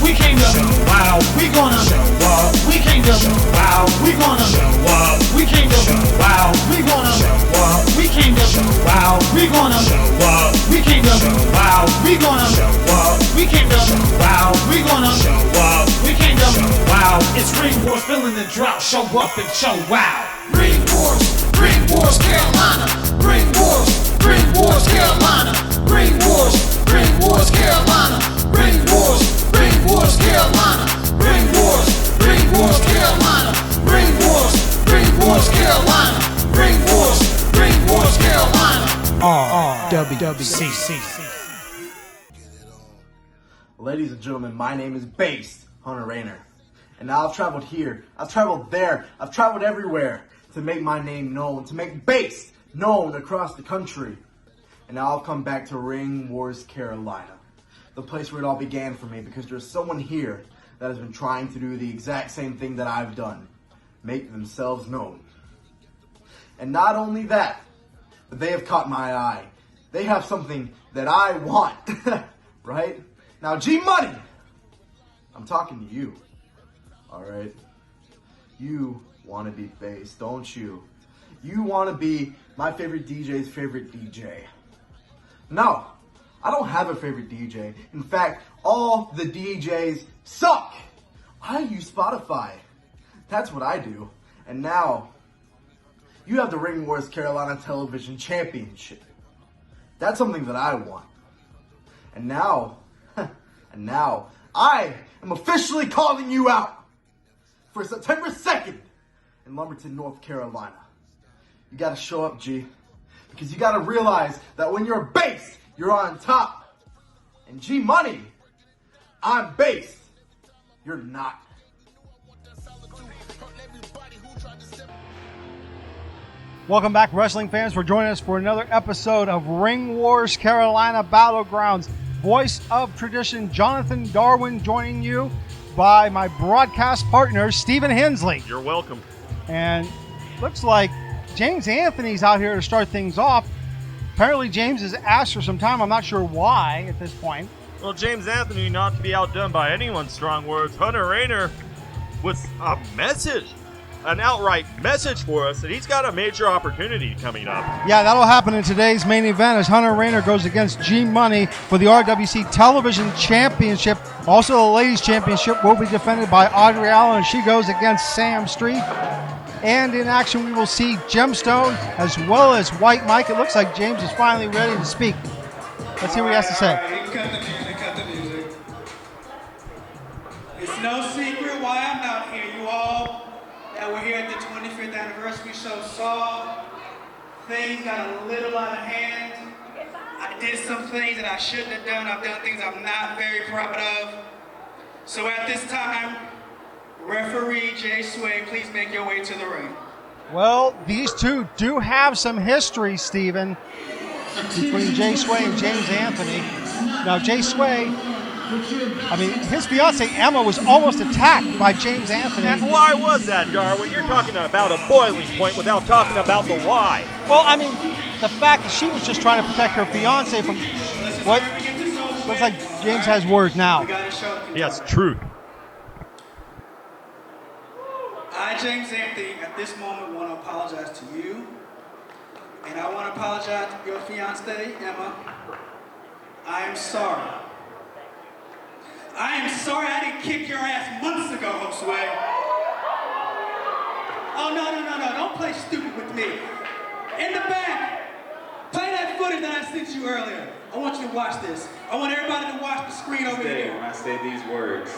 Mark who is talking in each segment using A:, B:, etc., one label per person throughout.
A: We came to show out. We gonna show up. We came to show out. We gonna show up. We came to show out. We gonna show up. We came to show out. We gonna show up. We came to show out. We gonna show up. We came to show out. We gonna show up. We came to show out. It's Ring Wars, filling the drought. Show up and show wow. Ring Wars, Carolina. Ring Wars, Carolina. Ring Wars, Carolina. Ring Wars, Carolina. Ring Wars, Carolina. Ring Wars, Carolina. Ring Wars, Carolina. RWC.
B: Ladies and gentlemen, my name is Based Hunter Raynor. And now I've traveled here, I've traveled there, I've traveled everywhere to make my name known, to make Based known across the country. And now I've come back to Ring Wars, Carolina, the place where it all began for me, because there's someone here that has been trying to do the exact same thing that I've done, make themselves known. And not only that, but they have caught my eye. They have something that I want, right? Now, G-Moniy, I'm talking to you, all right? You want to be Based, don't you? You want to be my favorite DJ's favorite DJ. No, I don't have a favorite DJ. In fact, all the DJs suck. I use Spotify. That's what I do. And now, you have the Ring Wars Carolina Television Championship. That's something that I want. And now, I am officially calling you out for September 2nd in Lumberton, North Carolina. You gotta show up, G. Because you gotta realize that when you're Based, you're on top. And G-Moniy, I'm Based. You're not.
C: Welcome back, wrestling fans, for joining us for another episode of Ring Wars Carolina BattleGrounds. Voice of tradition, Jonathan Darwin, joining you by my broadcast partner, Stephen Hensley.
D: You're welcome.
C: And looks like James Anthony's out here to start things off. Apparently James has asked for some time. I'm not sure why at this point.
D: Well, James Anthony, not to be outdone by anyone's strong words, Hunter Raynor with a message, an outright message for us that he's got a major opportunity coming up.
C: Yeah, that'll happen in today's main event as Hunter Raynor goes against G-Moniy for the RWC Television Championship. Also, the Ladies Championship will be defended by Audrey Allen as she goes against Sam Street. And in action, we will see Gemstone as well as White Mike. It looks like James is finally ready to speak. Let's hear what he has to say.
E: Cut the music. It's no secret why I'm out here. You all that were here at the 25th anniversary show saw things got a little out of hand. I did some things that I shouldn't have done. I've done things I'm not very proud of. So at this time, referee Jay Sway, please make your way to the ring.
C: Well, these two do have some history, Stephen, between Jay Sway and James Anthony. Now, Jay Sway, his fiancée Emma was almost attacked by James Anthony.
D: And why was that, Darwin? You're talking about a boiling point without talking about the why.
C: Well, the fact that she was just trying to protect her fiancé from what looks like James has words now.
D: Yes, truth.
E: I, James Anthony, at this moment want to apologize to you, and I want to apologize to your fiancée, Emma. I am sorry. I am sorry I didn't kick your ass months ago, Josue. Oh, no, don't play stupid with me. In the back, play that footage that I sent you earlier. I want you to watch this. I want everybody to watch the screen over here.
F: When I say these words,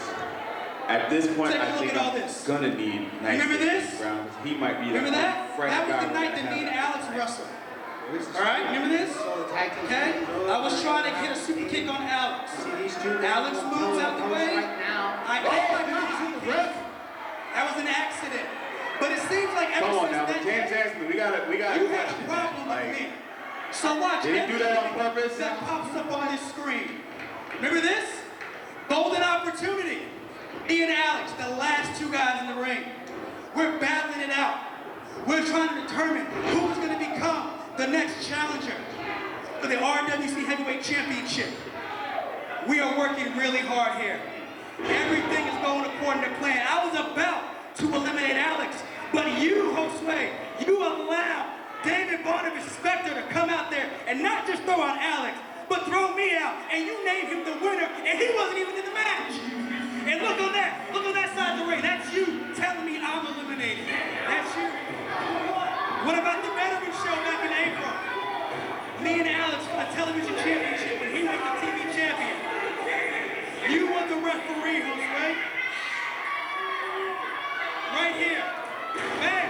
F: at this point, I think I'm gonna need nice.
E: Remember this?
F: He might be.
E: Remember that? That was the night that me and Alex wrestled. All right, remember this? Okay. I was trying to hit a super kick on Alex. Alex moves out the way. That was an accident. But it seems like ever
F: Come on
E: since
F: now,
E: that
F: James Anthony, we got
E: you had a problem with me. So watch.
F: Did he do that on purpose?
E: That pops up on this screen. Remember this? Golden opportunity. Me and Alex, the last two guys in the ring. We're battling it out. We're trying to determine who is going to become the next challenger for the RWC Heavyweight Championship. We are working really hard here. Everything is going according to plan. I was about to eliminate Alex, but you, Josue, you allowed David Barnabas Spector to come out there and not just throw out Alex, but throw me out, and you named him the winner, and he wasn't even in the match. And look on that side of the ring. That's you telling me I'm eliminated. That's you. What about the veteran show back in April? Me and Alex won a television championship, and he was the TV champion. You were the referee, Josue. Right here. Man,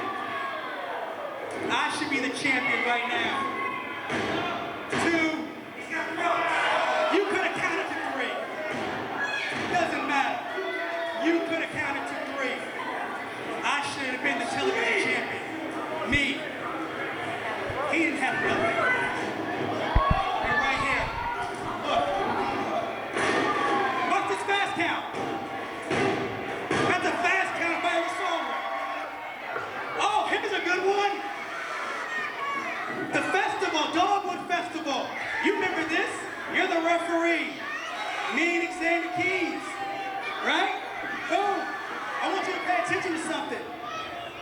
E: I should be the champion right now. 2, you could have counted to 3. Doesn't matter. You could have counted to 3. I should have been the television champion. Me. He didn't have nothing. And right here. Look. What's this fast count? That's a fast count by a song. Oh, him is a good one. The festival, Dogwood Festival. You remember this? You're the referee. Me and Xander Keys. Right? Boom. I want you to pay attention to something.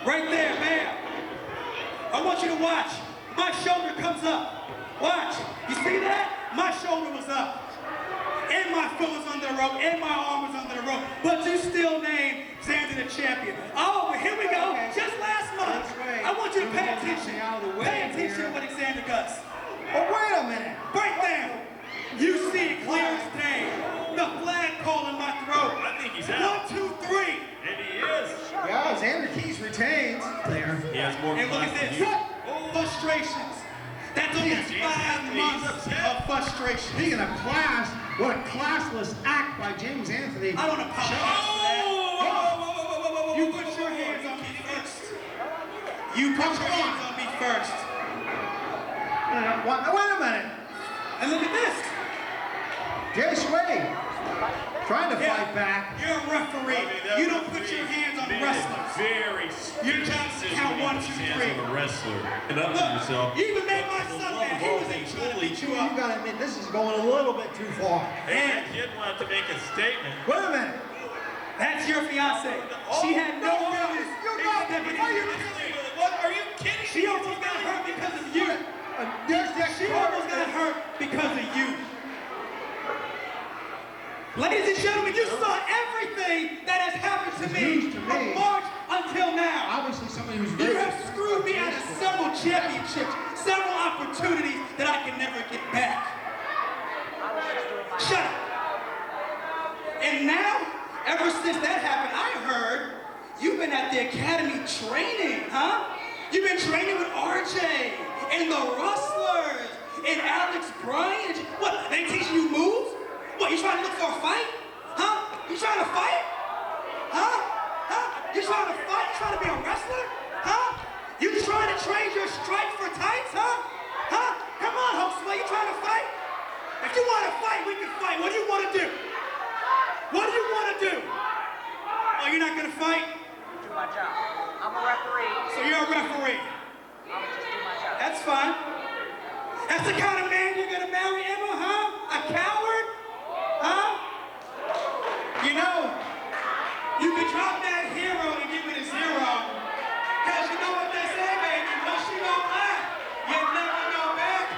E: Right there, bam. I want you to watch. My shoulder comes up. Watch. You see that? My shoulder was up. And my foot was under the rope. And my arm was under the rope. But you still named Xander the champion. Oh, but here we go. Just last month. I want you to pay attention. Pay attention to what Xander does. Oh, wait a minute. Right there. You see it clear as day. The flagpole in my throat.
D: I think he's out.
E: 1, 2, 3.
D: And he is.
G: Yeah, Xander Keys retains. There.
D: He has more
E: And look at
D: class than
E: this.
D: you.
E: Frustrations. That's almost 5 months of frustration.
G: Speaking of class, what a classless act by James Anthony.
E: I don't apologize for that. You put your hands on me first. You put your hands on me first.
G: Wait a minute.
E: And look at this.
G: Jay Sway trying to fight back.
E: You're a referee. You don't put your hands on wrestlers.
D: Very
E: Your job is to count 1, 2, 3.
D: a wrestler. And up to
E: Look,
D: yourself.
E: you even made my son mad. He was in trying to beat you
G: You
E: up.
G: gotta admit, this is going a little bit too far.
D: Hey, the kid wanted to make a statement.
G: Wait a minute.
E: That's your fiance. She had no feelings.
D: What? Are you kidding?
E: She almost got hurt because of you. She almost got hurt because of you. Ladies and gentlemen, you saw everything that has happened to me from March until now.
G: Obviously, somebody who's
E: You
G: very.
E: have screwed me out of several championships, several opportunities that I can never get back. Shut up. And now, ever since that happened, I heard you've been at the academy training, huh? You've been training with RJ and the Rustlers and Alex Bryant. What, they teaching you moves? What, you trying to look for a fight? Huh? You trying to fight? Huh? Huh? You trying to fight? You trying to be a wrestler? Huh? You trying to trade your stripes for tights, huh? Huh? Come on, Josue, you trying to fight? If you want to fight, we can fight. What do you want to do? What do you want to do? Oh, you're not going to fight?
H: Do my job. I'm a referee.
E: So you're a referee.
H: I'm just do my job.
E: That's fine. That's the kind of man you're going to marry, Emma, huh? A coward? Huh? You know, you can drop that hero and give me the 0. Because you know what they say, baby. Once you go black, you never go back.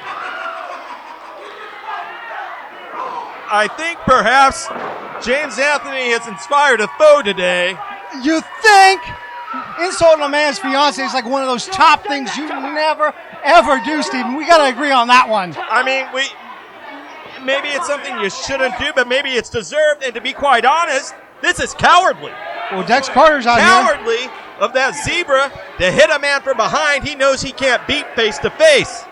D: I think perhaps James Anthony has inspired a foe today.
C: You think insulting a man's fiance is like one of those top things you never, ever do, Stephen. We got to agree on that one.
D: I mean, maybe it's something you shouldn't do, but maybe it's deserved. And to be quite honest, this is cowardly.
C: Well, Dex Carter's out here.
D: Cowardly of that zebra to hit a man from behind he knows he can't beat face to face.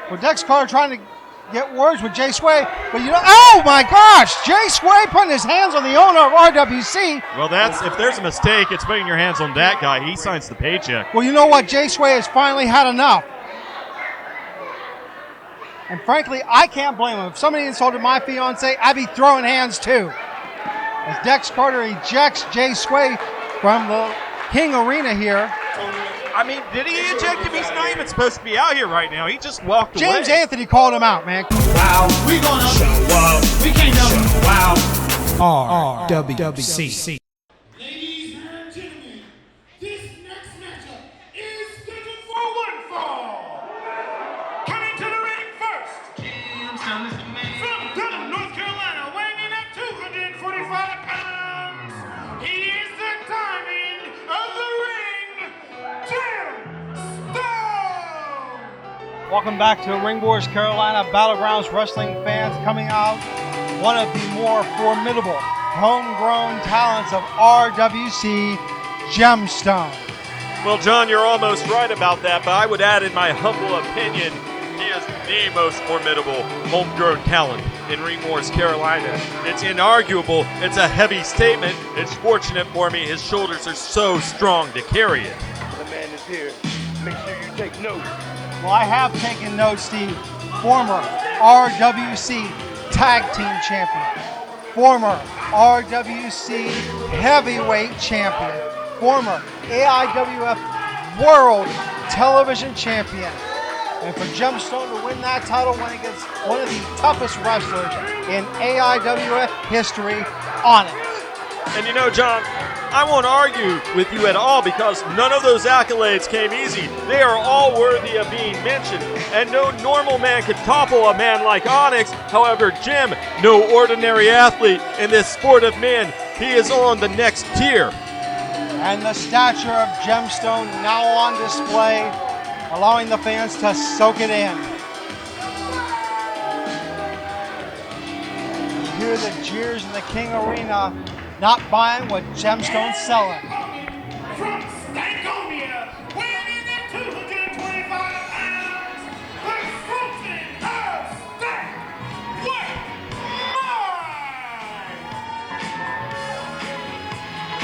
C: Well, Dex Carter trying to get words with Jay Sway, but you know, oh my gosh, Jay Sway putting his hands on the owner of RWC.
D: Well, if there's a mistake, it's putting your hands on that guy. He signs the paycheck.
C: Well, you know what? Jay Sway has finally had enough. And frankly, I can't blame him. If somebody insulted my fiance, I'd be throwing hands too. As Dex Carter ejects Jay Sway from the King Arena here.
D: I mean, did he eject him? He's not even supposed to be out here right now. He just walked away.
C: James Anthony called him out, man.
A: Wow, we gonna show up. We can't show wow.
G: RWC.
A: Ladies and gentlemen, this next matchup is scheduled for one fall. Coming to the ring first, from Durham, North Carolina, weighing in at 245 pounds. He is the diamond of the ring, Gemstone.
C: Welcome back to Ring Wars Carolina BattleGrounds wrestling fans. Coming out, one of the more formidable homegrown talents of RWC, Gemstone.
D: Well, John, you're almost right about that, but I would add, in my humble opinion, he is the most formidable homegrown talent in Ring Wars Carolina. It's inarguable. It's a heavy statement. It's fortunate for me his shoulders are so strong to carry it.
I: The man is here. Make sure you take notes.
C: Well, I have taken notes, Steve. Former RWC Tag Team Champion. Former RWC Heavyweight Champion. Former AIWF World Television Champion. And for Gemstone to win that title when against one of the toughest wrestlers in AIWF history, on it.
D: And you know, John, I won't argue with you at all because none of those accolades came easy. They are all worthy of being mentioned. And no normal man could topple a man like Onyx. However, Jim, no ordinary athlete in this sport of men. He is on the next tier.
C: And the stature of Gemstone now on display, allowing the fans to soak it in. You hear the jeers in the King Arena, not buying what Gemstone's selling.
A: From Stankonia, weighing in at 225 pounds, the Sultan of Stank, White Mike!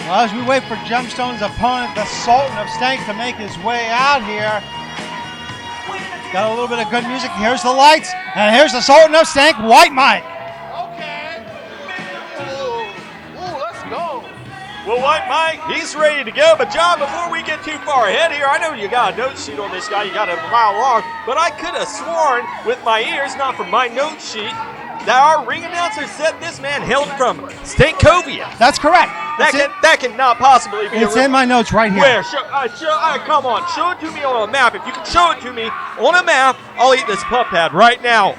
C: Well, as we wait for Gemstone's opponent, the Sultan of Stank, to make his way out here. Got a little bit of good music. Here's the lights, and here's the Sultan of Stank, White Mike.
D: Well, White Mike, he's ready to go. But, John, before we get too far ahead here, I know you got a note sheet on this guy. You got it a mile long. But I could have sworn with my ears, not from my note sheet, that our ring announcer said this man hailed from Stankovia.
C: That's correct.
D: That cannot possibly be
C: It's in my notes right here.
D: Where? Come on. Show it to me on a map. If you can show it to me on a map, I'll eat this pup pad right now.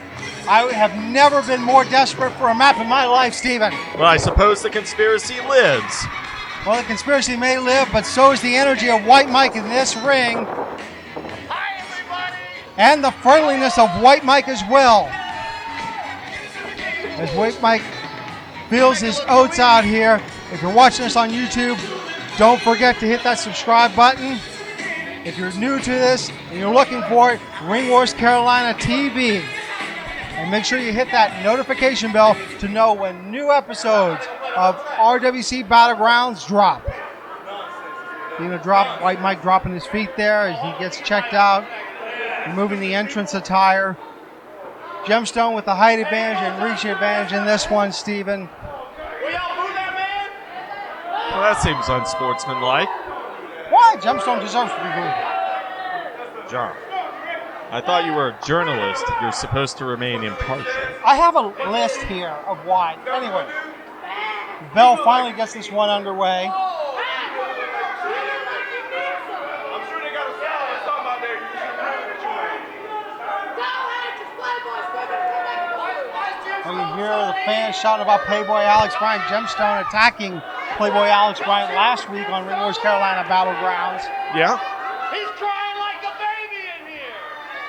C: I have never been more desperate for a map in my life, Steven.
D: Well, I suppose the conspiracy lives.
C: Well, the conspiracy may live, but so is the energy of White Mike in this ring.
A: Hi, everybody!
C: And the friendliness of White Mike as well. As White Mike feels his oats out here. If you're watching us on YouTube, don't forget to hit that subscribe button. If you're new to this and you're looking for it, Ring Wars Carolina TV. And make sure you hit that notification bell to know when new episodes of RWC BattleGrounds drop. You're going to drop White Mike dropping his feet there as he gets checked out, removing the entrance attire. Gemstone with the height advantage and reach advantage in this one, Steven.
D: Well, that seems unsportsmanlike.
C: Why? Gemstone deserves to be booed.
D: John, I thought you were a journalist. You're supposed to remain impartial.
C: I have a list here of why. Anyway, Bell finally gets this one underway.
I: I'm sure they got a salad or something out there. You should bring it
C: Well, you hear the fans shouting about Playboy Alex Bryant. Gemstone attacking Playboy Alex Bryant last week on Ring Wars Carolina BattleGrounds.
D: Yeah?
A: He's crying like a baby in here!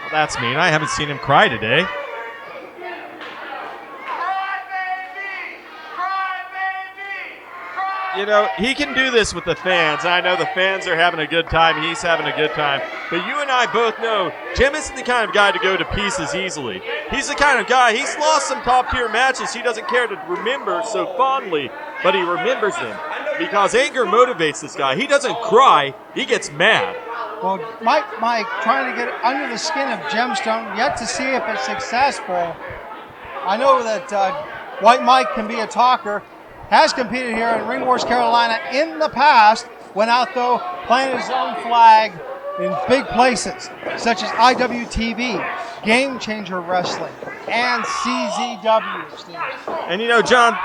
D: Well, that's mean. I haven't seen him cry today. You know, he can do this with the fans. I know the fans are having a good time. He's having a good time. But you and I both know Jim isn't the kind of guy to go to pieces easily. He's the kind of guy, he's lost some top-tier matches he doesn't care to remember so fondly, but he remembers them because anger motivates this guy. He doesn't cry, he gets mad.
C: Well, Mike trying to get under the skin of Gemstone, yet to see if it's successful. I know that White Mike can be a talker. Has competed here in Ring Wars Carolina in the past, went out though planting his own flag in big places such as IWTV, Game Changer Wrestling, and CZW. Steve.
D: And you know, John,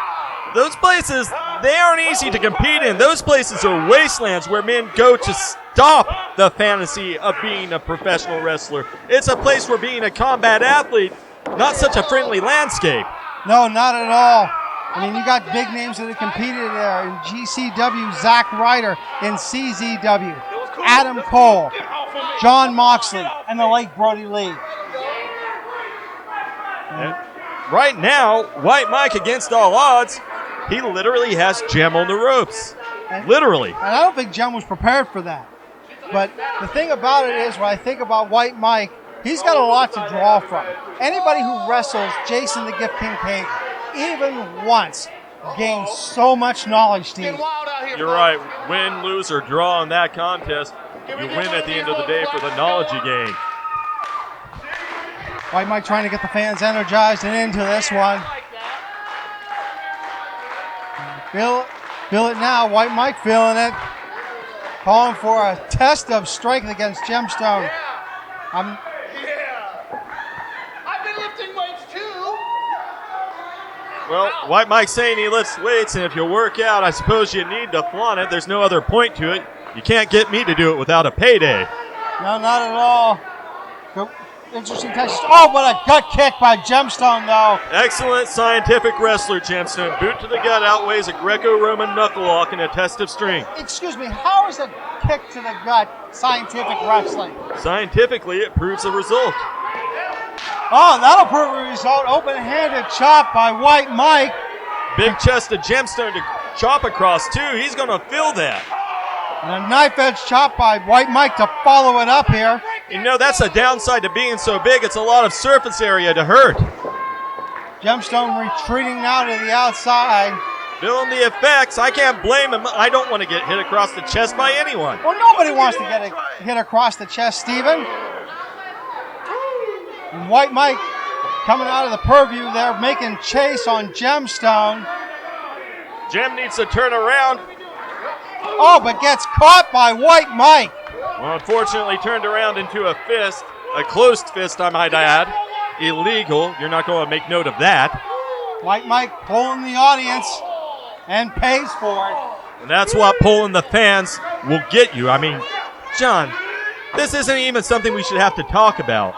D: Those places, they aren't easy to compete in. Those places are wastelands where men go to stop the fantasy of being a professional wrestler. It's a place where being a combat athlete, not such a friendly landscape.
C: No, not at all. I mean, you got big names that have competed there. In GCW, Zack Ryder. In CZW, Adam Cole, John Moxley, and the late Brody Lee.
D: And right now, White Mike, against all odds, he literally has Jem on the ropes. Literally.
C: And I don't think Jem was prepared for that. But the thing about it is, when I think about White Mike, he's got a lot to draw from. Anybody who wrestles Jason the Gift Kincaid, even once, gains so much knowledge, Steve.
D: You're right. Win, lose, or draw in that contest, you win at the end of the day for the knowledge you gain.
C: White Mike trying to get the fans energized and into this one. Feel it now. White Mike feeling it. Calling for a test of strength against Gemstone.
G: I've been lifting weights too.
D: Well, White Mike's saying he lifts weights, and if you work out, I suppose you need to flaunt it. There's no other point to it. You can't get me to do it without a payday.
C: No, not at all. Interesting Texas. Oh, what a gut kick by Gemstone, though.
D: Excellent scientific wrestler, Gemstone. Boot to the gut outweighs a Greco-Roman knuckle lock in a test of strength.
C: Excuse me, how is a kick to the gut scientific wrestling?
D: Scientifically, it proves a result.
C: Oh, that'll prove a result. Open-handed chop by White Mike.
D: Big chest of Gemstone to chop across, too. He's going to feel that.
C: And a knife-edge chop by White Mike to follow it up here.
D: You know, that's a downside to being so big. It's a lot of surface area to hurt.
C: Gemstone retreating now to the outside.
D: Feeling the effects. I can't blame him. I don't want to get hit across the chest by anyone.
C: Well, nobody wants to get hit across the chest, Steven. And White Mike coming out of the purview there, making chase on Gemstone.
D: Jem needs to turn around.
C: Oh, but gets caught by White Mike.
D: Well, unfortunately turned around into a fist. A closed fist, I might add. Illegal. You're not going to make note of that.
C: White Mike pulling the audience and pays for it.
D: And that's what pulling the fans will get you. I mean, John, this isn't even something we should have to talk about.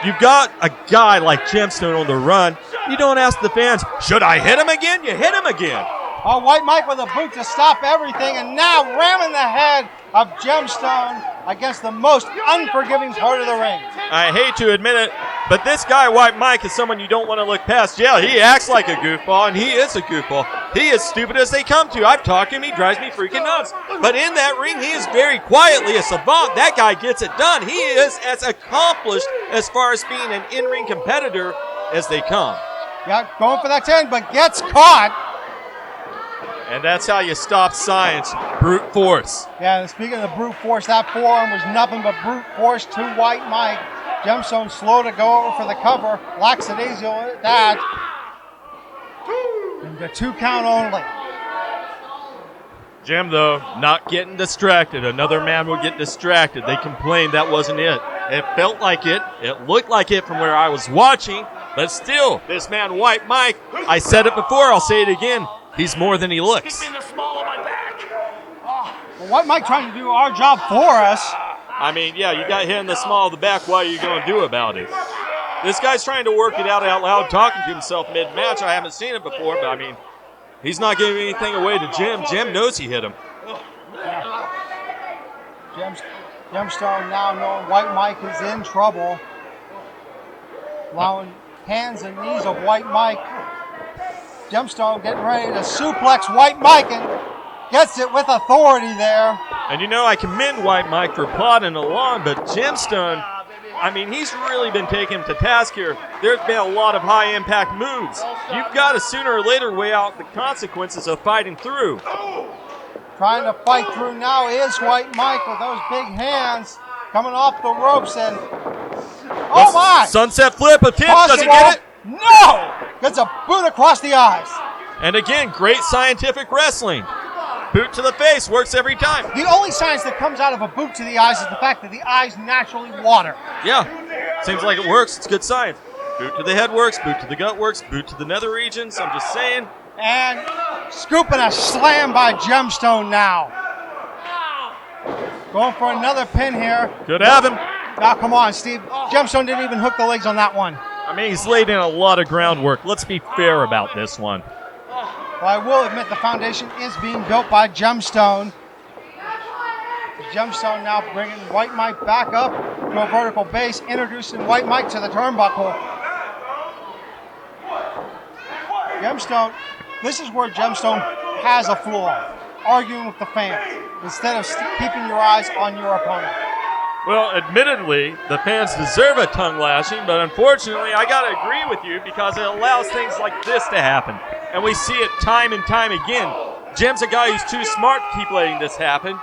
D: You've got a guy like Gemstone on the run. You don't ask the fans, should I hit him again? You hit him again.
C: Oh, White Mike with a boot to stop everything, and now ramming the head of Gemstone against the most unforgiving part of the ring.
D: I hate to admit it, but this guy, White Mike, is someone you don't want to look past. Yeah, he acts like a goofball, and he is a goofball. He is stupid as they come to. I've talked to him. He drives me freaking nuts. But in that ring, he is very quietly a savant. That guy gets it done. He is as accomplished as far as being an in-ring competitor as they come.
C: Yeah, going for that 10, but gets caught.
D: And that's how you stop science, brute force.
C: Yeah, speaking of the brute force, that forearm was nothing but brute force to White Mike. Gemstone slow to go over for the cover. Lackadaisical at that. And the 2 count only.
D: Jem, though, not getting distracted. Another man will get distracted. They complained that wasn't it. It felt like it. It looked like it from where I was watching. But still, this man, White Mike, I said it before, I'll say it again. He's more than he looks.
C: Well, White Mike trying to do our job for us.
D: I mean, yeah, you got hit in the small of the back. What are you going to do about it? This guy's trying to work it out loud, talking to himself mid-match. I haven't seen it before, but I mean, he's not giving anything away to Jem. Jem knows he hit him.
C: Gemstone now knowing White Mike is in trouble. Allowing hands and knees of White Mike. Gemstone getting ready to suplex White Mike and gets it with authority there.
D: And you know, I commend White Mike for plodding along, but Gemstone, I mean, he's really been taking him to task here. There's been a lot of high-impact moves. You've got to sooner or later weigh out the consequences of fighting through.
C: Trying to fight through now is White Mike with those big hands coming off the ropes and oh my!
D: Sunset flip attempt.
C: Possible.
D: Does he get it?
C: No! Gets a boot across the eyes.
D: And again, great scientific wrestling. Boot to the face works every time.
C: The only science that comes out of a boot to the eyes is the fact that the eyes naturally water.
D: Yeah, seems like it works. It's good science. Boot to the head works. Boot to the gut works. Boot to the nether regions. I'm just saying.
C: And Scoop and a slam by Gemstone now. Going for another pin here.
D: Could have him.
C: Now, come on, Steve. Gemstone didn't even hook the legs on that one.
D: I mean, he's laid in a lot of groundwork. Let's be fair about this one.
C: Well, I will admit the foundation is being built by Gemstone. Gemstone now bringing White Mike back up to a vertical base, introducing White Mike to the turnbuckle. Gemstone, this is where Gemstone has a flaw, arguing with the fans instead of keeping your eyes on your opponent.
D: Well, admittedly, the fans deserve a tongue lashing, but unfortunately, I got to agree with you because it allows things like this to happen. And we see it time and time again. Jim's a guy who's too smart to keep letting this happen.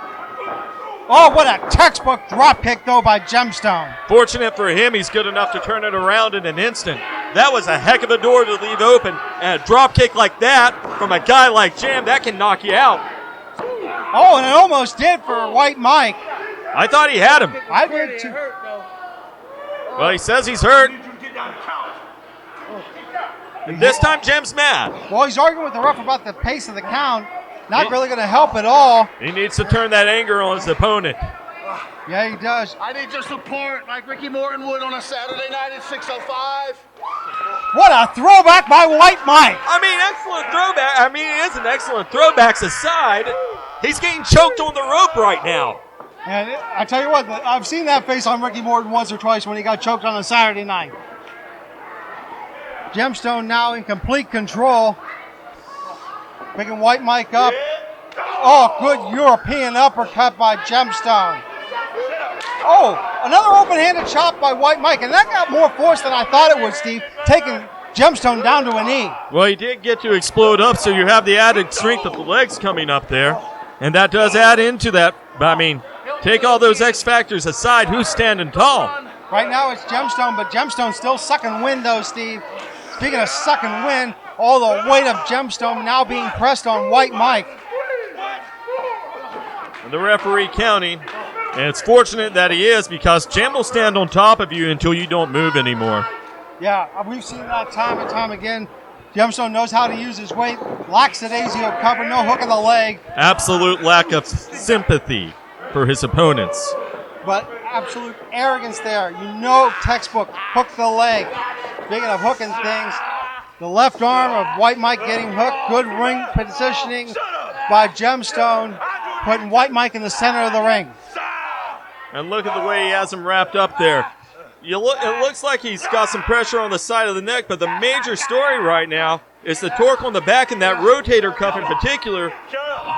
C: Oh, what a textbook drop kick, though, by Gemstone.
D: Fortunate for him, he's good enough to turn it around in an instant. That was a heck of a door to leave open, and a drop kick like that from a guy like Jim, that can knock you out.
C: Oh, and it almost did for White Mike.
D: I thought he had him.
C: I did too.
D: Well, he says he's hurt. And this time, Jim's mad.
C: Well, he's arguing with the ref about the pace of the count. Not really going to help at all.
D: He needs to turn that anger on his opponent.
C: Yeah, he does.
G: I need your support like Ricky Morton would on a Saturday night at 6:05.
C: What a throwback by White Mike.
D: I mean, excellent throwback. I mean, it is an excellent throwbacks aside. He's getting choked on the rope right now.
C: And I tell you what, I've seen that face on Ricky Morton once or twice when he got choked on a Saturday night. Gemstone now in complete control. Picking White Mike up. Oh, good European uppercut by Gemstone. Oh, another open-handed chop by White Mike, and that got more force than I thought it would, Steve, taking Gemstone down to a knee.
D: Well, he did get to explode up, so you have the added strength of the legs coming up there, and that does add into that. I mean, take all those X factors aside, who's standing tall?
C: Right now it's Gemstone, but Gemstone's still sucking wind, though, Steve. Speaking of sucking wind, all the weight of Gemstone now being pressed on White Mike.
D: And the referee counting. And it's fortunate that he is because Jim will stand on top of you until you don't move anymore.
C: Yeah, we've seen that time and time again. Gemstone knows how to use his weight. Lackadaisical cover, no hook in the leg.
D: Absolute lack of sympathy for his opponents.
C: But absolute arrogance there. You know, textbook, hook the leg. Speaking of hooking things, the left arm of White Mike getting hooked. Good ring positioning by Gemstone, putting White Mike in the center of the ring.
D: And look at the way he has him wrapped up there. It looks like he's got some pressure on the side of the neck, but the major story right now is the torque on the back and that rotator cuff in particular,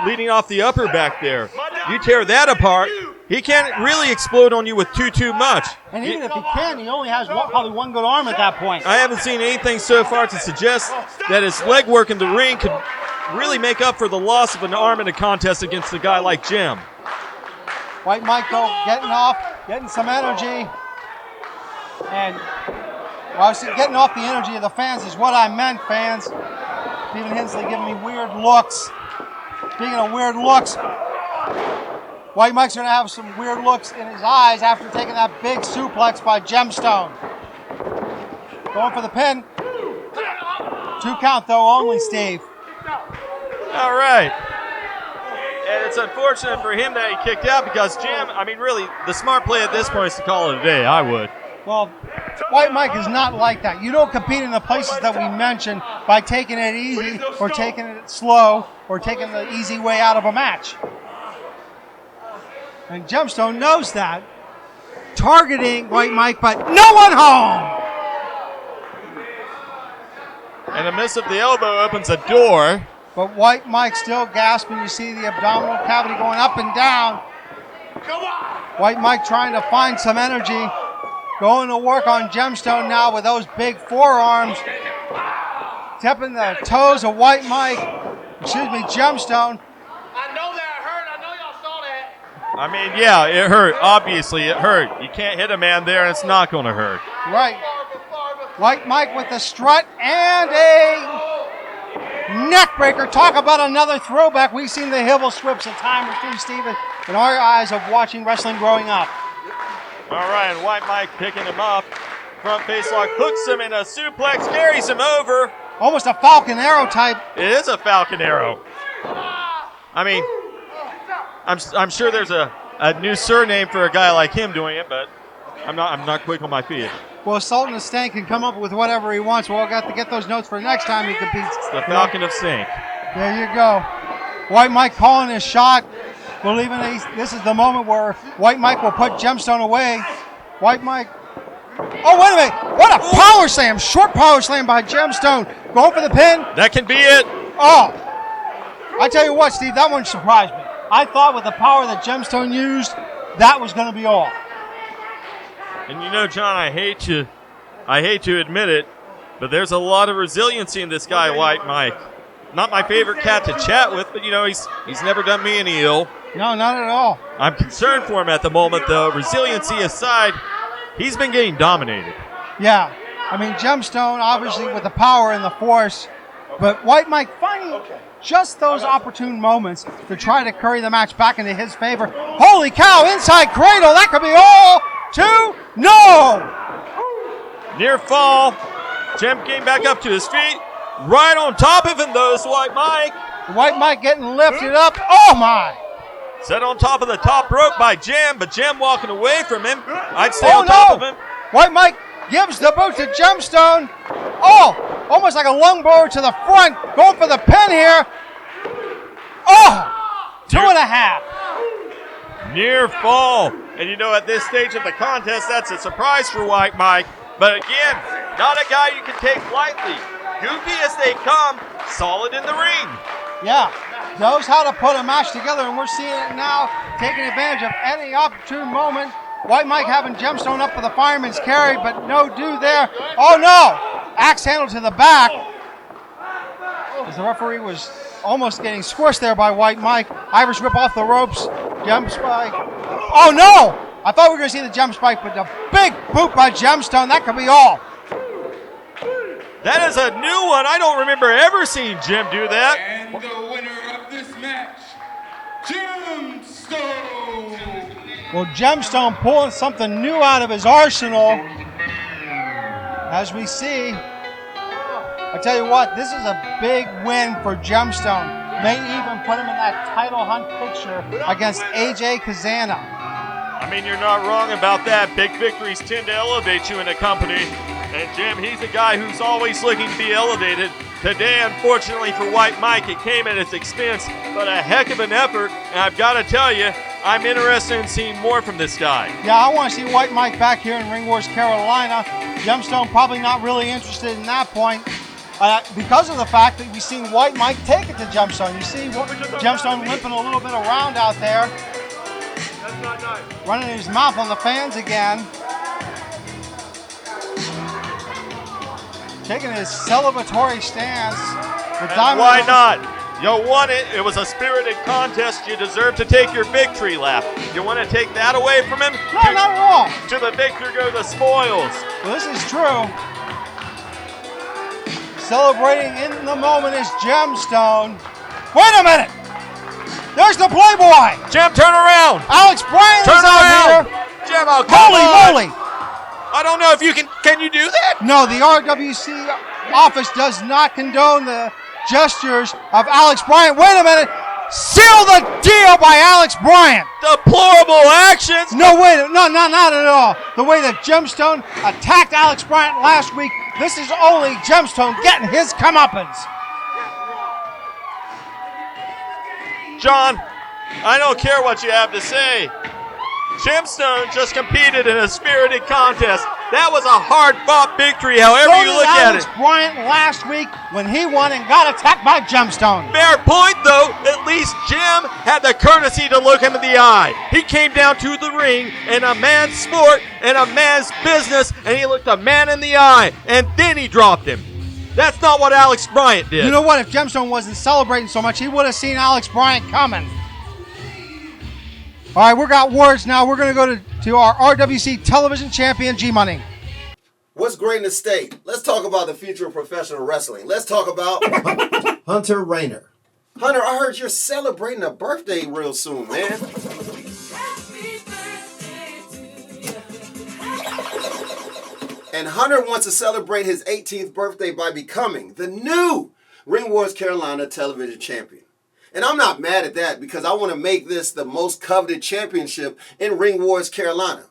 D: leading off the upper back there. You tear that apart, he can't really explode on you with too much.
C: And even if he can, he only has probably one good arm at that point.
D: I haven't seen anything so far to suggest that his leg work in the ring could really make up for the loss of an arm in a contest against a guy like Jim.
C: White Mike, though, getting off, getting some energy. And obviously getting off the energy of the fans is what I meant, fans. Stephen Hensley giving me weird looks. Speaking of weird looks, White Mike's going to have some weird looks in his eyes after taking that big suplex by Gemstone. Going for the pin. 2 count, though, only, Steve.
D: All right. And it's unfortunate for him that he kicked out because Jim, I mean, really, the smart play at this point is to call it a day. I would.
C: Well, White Mike is not like that. You don't compete in the places that we mentioned by taking it easy or taking it slow or taking the easy way out of a match. And Gemstone knows that. Targeting White Mike, but no one home!
D: And a miss of the elbow opens a door.
C: But White Mike still gasping. You see the abdominal cavity going up and down. White Mike trying to find some energy. Going to work on Gemstone now with those big forearms. Tipping the toes of White Mike. Gemstone.
G: I know that hurt. I know y'all saw that.
D: I mean, yeah, it hurt. Obviously, it hurt. You can't hit a man there, and it's not going to hurt.
C: Right. White Mike with the strut and a neckbreaker. Talk about another throwback. We've seen the Hibble Swips a time or two, Stephen, in our eyes of watching wrestling growing up.
D: All right, and White Mike picking him up. Front face lock hooks him in a suplex, carries him over.
C: almost a Falcon Arrow type.
D: It is a Falcon Arrow. I mean, I'm sure there's a new surname for a guy like him doing it, but I'm not quick on my feet.
C: Well, Sultan of Stank can come up with whatever he wants. We'll got to get those notes for next time he competes.
D: It's the Falcon of Stank.
C: There you go. White Mike calling his shot, believing this is the moment where White Mike will put Gemstone away. White Mike. Oh, wait a minute. What a power slam. Short power slam by Gemstone. Going for the pin.
D: That can be it.
C: Oh. I tell you what, Steve, that one surprised me. I thought with the power that Gemstone used, that was going to be all.
D: And you know, John, I hate to admit it, but there's a lot of resiliency in this guy, White Mike. Not my favorite cat to chat with, but you know, he's never done me any ill.
C: No, not at all.
D: I'm concerned for him at the moment, though. Resiliency aside, he's been getting dominated.
C: Yeah. I mean, Gemstone, obviously, with the power and the force, but White Mike finding just those opportune moments to try to curry the match back into his favor. Holy cow, inside cradle, that could be all to no!
D: Near fall. Gem came back up to his feet. Right on top of him, though, is White Mike.
C: White Mike getting lifted up. Oh, my.
D: Set on top of the top rope by Gem, but Gem walking away from him. I'd stay on top of him.
C: White Mike gives the boot to Gemstone. Oh, almost like a lungbow to the front. Going for the pin here. Oh, 2.5.
D: Near fall. And you know, at this stage of the contest, that's a surprise for White Mike. But again, not a guy you can take lightly. Goofy as they come, solid in the ring.
C: Yeah, knows how to put a match together, and we're seeing it now, taking advantage of any opportune moment. White Mike having Gemstone up for the fireman's carry, but no do there. Oh no! Axe handle to the back. As the referee was almost getting squished there by White Mike. Irish whip off the ropes. Gem spike. Oh no! I thought we were going to see the gem spike, but the big boot by Gemstone, that could be all.
D: That is a new one. I don't remember ever seeing Gem do that.
E: And the winner of this match, Gemstone.
C: Well, Gemstone pulling something new out of his arsenal. As we see, I tell you what, this is a big win for Gemstone. May even put him in that title hunt picture against AJ Kazana.
D: I mean, you're not wrong about that. Big victories tend to elevate you in a company. And Jim, he's a guy who's always looking to be elevated. Today, unfortunately for White Mike, it came at its expense, but a heck of an effort. And I've got to tell you, I'm interested in seeing more from this guy.
C: Yeah, I want to see White Mike back here in Ring Wars, Carolina. Gemstone probably not really interested in that point. Because of the fact that we've seen White Mike take it to Gemstone. You see Gemstone limping a little bit around out there.
I: That's not nice.
C: Running his mouth on the fans again. Taking his celebratory stance.
D: Why not? You won it. It was a spirited contest. You deserve to take your victory lap. You want to take that away from him?
C: No, not at all.
D: To the victor go the spoils.
C: Well, this is true. Celebrating in the moment is Gemstone. Wait a minute! There's the Playboy!
D: Gem, turn around!
C: Alex Bryan is out here!
D: Gem, oh,
C: holy moly!
D: I don't know if you can you do that?
C: No, the RWC office does not condone the gestures of Alex Bryan. Wait a minute! Seal the deal by Alex Bryan!
D: Deplorable actions!
C: No, wait, no, not at all. The way that Gemstone attacked Alex Bryan last week, this is only Gemstone getting his comeuppance.
D: John, I don't care what you have to say. Gemstone just competed in a spirited contest. That was a hard-fought victory, however you look at it.
C: Alex Bryan last week when he won and got attacked by Gemstone.
D: Fair point, though. At least Gem had the courtesy to look him in the eye. He came down to the ring in a man's sport, in a man's business, and he looked a man in the eye, and then he dropped him. That's not what Alex Bryan did.
C: You know what? If Gemstone wasn't celebrating so much, he would have seen Alex Bryan coming. All right, we got words now. We're going to go to our RWC television champion, G-Money.
J: What's great in the state? Let's talk about the future of professional wrestling. Let's talk about Hunter Raynor. Hunter, I heard you're celebrating a birthday real soon, man. And Hunter wants to celebrate his 18th birthday by becoming the new Ring Wars Carolina television champion. And I'm not mad at that because I want to make this the most coveted championship in Ring Wars Carolina.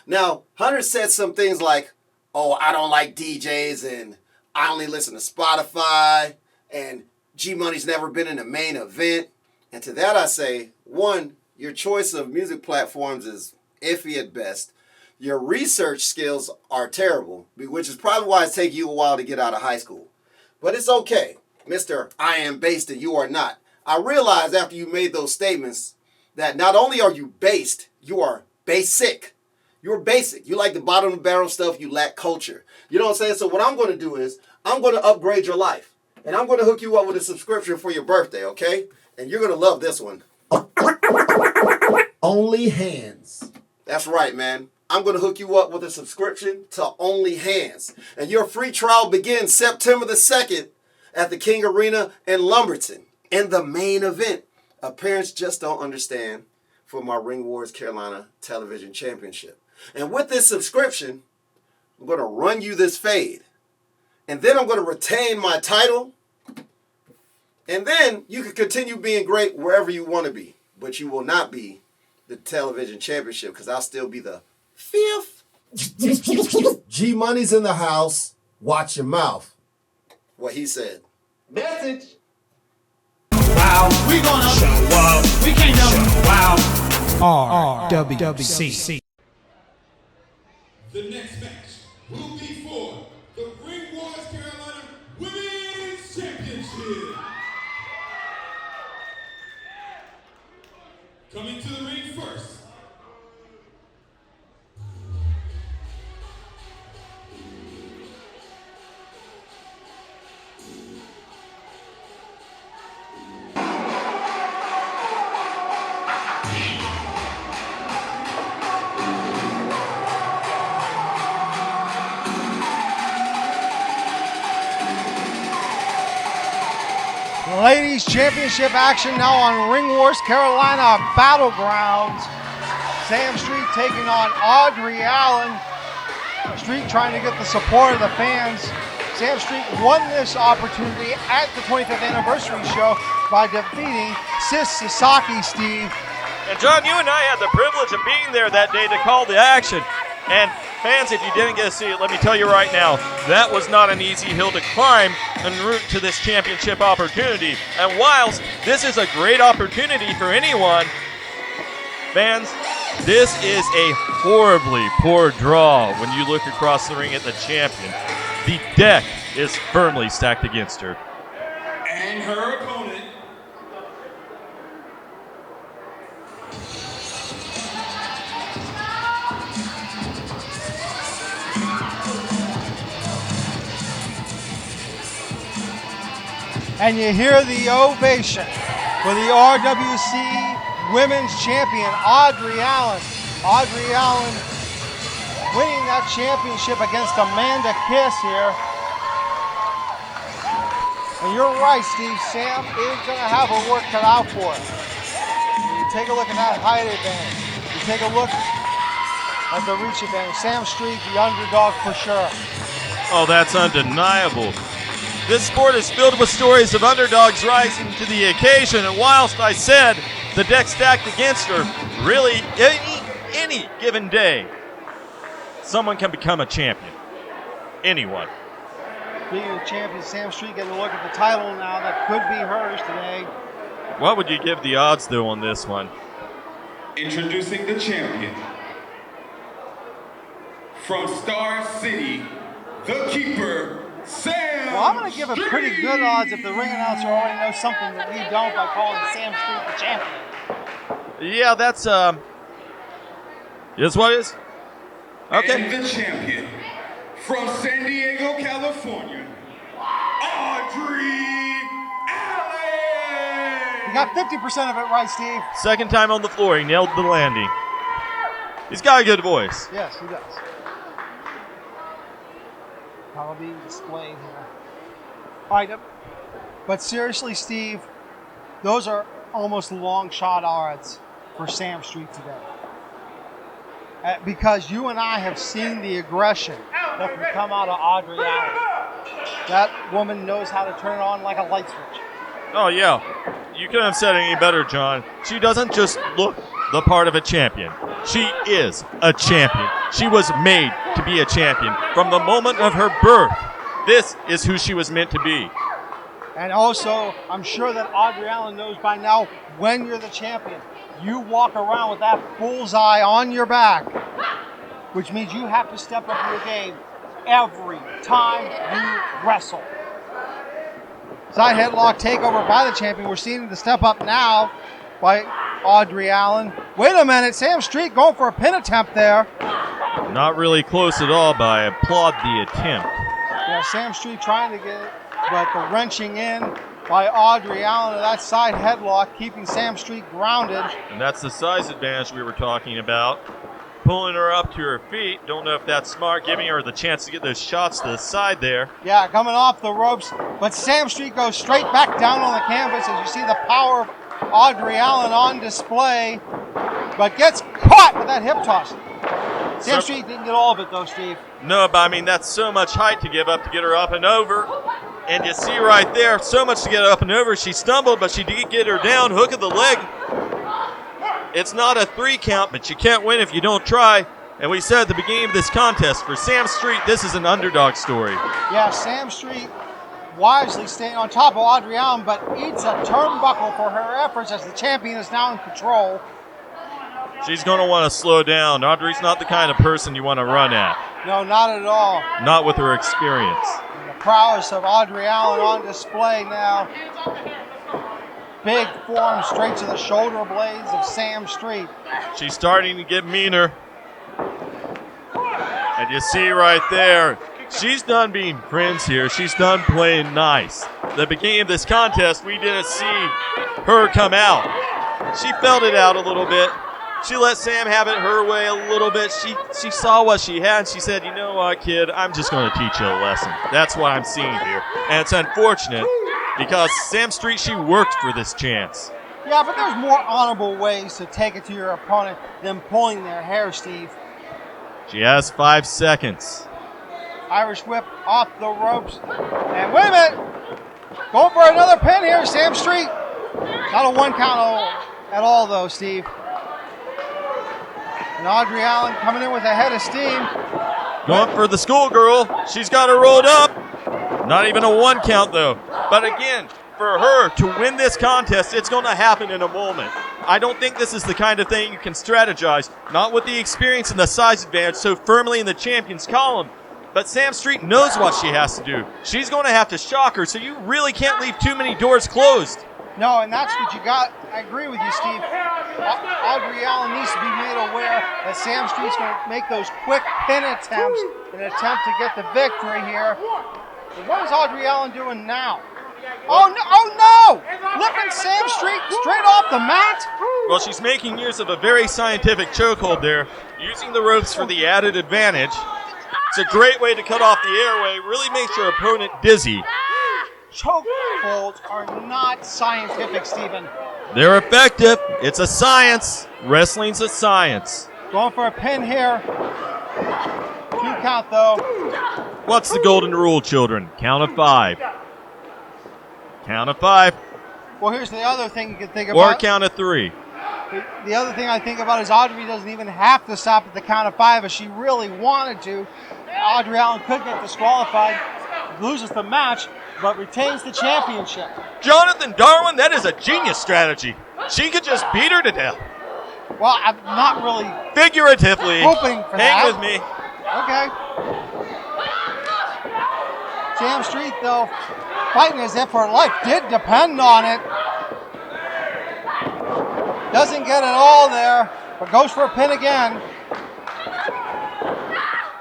J: Now, Hunter said some things like, oh, I don't like DJs and I only listen to Spotify and G-Money's never been in the main event. And to that I say, one, your choice of music platforms is iffy at best. Your research skills are terrible, which is probably why it's taking you a while to get out of high school. But it's okay, Mr. I am based and you are not. I realized after you made those statements that not only are you based, you are basic. You're basic. You like the bottom of the barrel stuff, you lack culture. You know what I'm saying? So what I'm going to do is I'm going to upgrade your life. And I'm going to hook you up with a subscription for your birthday, okay? And you're going to love this one.
K: Only Hands.
J: That's right, man. I'm going to hook you up with a subscription to Only Hands. And your free trial begins September the 2nd at the King Arena in Lumberton in the main event. Parents just don't understand for my Ring Wars Carolina Television Championship. And with this subscription, I'm going to run you this fade. And then I'm going to retain my title. And then you can continue being great wherever you want to be. But you will not be the television championship because I'll still be the 5th.
K: G-Money's in the house. Watch your mouth.
J: What he said.
G: Message.
A: Wow, we gonna show up. We can't show wow.
C: RWC.
I: The next match will be for the Ring Wars Carolina Women's Championship. Coming to the ring first.
C: Ladies Championship action now on Ring Wars Carolina BattleGrounds. Sam Street taking on Audrey Allen. Street trying to get the support of the fans. Sam Street won this opportunity at the 25th anniversary show by defeating Sis Sasaki, Steve.
D: And John, you and I had the privilege of being there that day to call the action. And fans, if you didn't get to see it, let me tell you right now, that was not an easy hill to climb en route to this championship opportunity. And whilst this is a great opportunity for anyone, fans, this is a horribly poor draw when you look across the ring at the champion. The deck is firmly stacked against her.
I: And her opponent.
C: And you hear the ovation for the RWC Women's Champion, Audrey Allen. Audrey Allen winning that championship against Amanda Kiss here. And you're right, Steve. Sam is going to have her work cut out for her. You take a look at that height advantage. You take a look at the reach advantage. Sam Street, the underdog for sure.
D: Oh, that's undeniable. This sport is filled with stories of underdogs rising to the occasion, and whilst I said the deck stacked against her, really any given day, someone can become a champion. Anyone.
C: Being a champion, Sam Street getting a look at the title now that could be hers today.
D: What would you give the odds, though, on this one?
I: Introducing the champion. From Star City, the keeper, Sam.
C: Well, I'm going to give it pretty good odds if the ring announcer already knows something that we don't by calling Sam Street the champion.
D: Yeah, that's, is what it is? Okay.
I: And the champion, from San Diego, California, Audrey Allen.
C: You got 50% of it right, Steve.
D: Second time on the floor, he nailed the landing. He's got a good voice.
C: Yes, he does. I'll be displayed here. All right, but seriously, Steve, those are almost long shot odds for Sam Street today. Because you and I have seen the aggression that can come out of Audrey Allen. That woman knows how to turn it on like a light switch.
D: Oh, yeah. You couldn't have said it any better, John. She doesn't just look the part of a champion. She is a champion. She was made to be a champion from the moment of her birth. This is who she was meant to be.
C: And also, I'm sure that Audrey Allen knows by now when you're the champion. You walk around with that bullseye on your back, which means you have to step up your game every time you wrestle. Side headlock takeover by the champion. We're seeing the step up now by Audrey Allen. Wait a minute, Sam Street going for a pin attempt there.
D: Not really close at all, but I applaud the attempt.
C: Yeah, Sam Street trying to get it, but the wrenching in by Audrey Allen of that side headlock, keeping Sam Street grounded.
D: And that's the size advantage we were talking about. Pulling her up to her feet. Don't know if that's smart, giving her the chance to get those shots to the side there.
C: Yeah, coming off the ropes, but Sam Street goes straight back down on the canvas as you see the power of Audrey Allen on display, but gets caught with that hip toss. Sam Street didn't get all of it though, Steve.
D: No, but I mean, that's so much height to give up to get her up and over. And you see right there, so much to get up and over. She stumbled, but she did get her down. Hook of the leg. It's not a 3 count, but you can't win if you don't try. And we said at the beginning of this contest, for Sam Street, this is an underdog story.
C: Yeah, Sam Street wisely staying on top of Audrey Allen, but eats a turnbuckle for her efforts as the champion is now in control.
D: She's going to want to slow down. Audrey's not the kind of person you want to run at.
C: No, not at all.
D: Not with her experience.
C: And the prowess of Audrey Allen on display now. Big form straight to the shoulder blades of Sam Street.
D: She's starting to get meaner. And you see right there, she's done being friends here. She's done playing nice. At the beginning of this contest, we didn't see her come out. She felt it out a little bit. She let Sam have it her way a little bit. She saw what she had, and she said, you know what, kid, I'm just going to teach you a lesson. That's what I'm seeing here. And it's unfortunate because Sam Street, she worked for this chance.
C: Yeah, but there's more honorable ways to take it to your opponent than pulling their hair, Steve.
D: She has 5 seconds.
C: Irish whip off the ropes. And wait a minute. Going for another pin here, Sam Street. Not a 1 count at all, though, Steve. And Audrey Allen coming in with a head of steam.
D: Going for the schoolgirl. She's got her rolled up. Not even a 1 count, though. But again, for her to win this contest, it's going to happen in a moment. I don't think this is the kind of thing you can strategize, not with the experience and the size advantage so firmly in the champion's column. But Sam Street knows what she has to do. She's going to have to shock her, so you really can't leave too many doors closed.
C: No, and that's what you got. I agree with you, Steve. Audrey Allen needs to be made aware that Sam Street's going to make those quick pin attempts in an attempt to get the victory here. But what is Audrey Allen doing now? Oh no! Lifting Sam Street straight off the mat?
D: Well, she's making use of a very scientific chokehold there, using the ropes for the added advantage. It's a great way to cut off the airway, really makes your opponent dizzy.
C: Chokeholds are not scientific, Stephen.
D: They're effective. It's a science. Wrestling's a science.
C: Going for a pin here. 2 count, though.
D: What's the golden rule, children? Count of 5. Count of 5.
C: Well, here's the other thing you can think about.
D: Or count of 3.
C: The other thing I think about is Audrey doesn't even have to stop at the count of 5 if she really wanted to. Audrey Allen could get disqualified, loses the match, but retains the championship.
D: Jonathan Darwin, that is a genius strategy. She could just beat her to death.
C: Well, I'm not really
D: figuratively
C: hoping for that.
D: Hang with me.
C: Okay. Sam Street, though, fighting as if her life did depend on it. Doesn't get it all there, but goes for a pin again.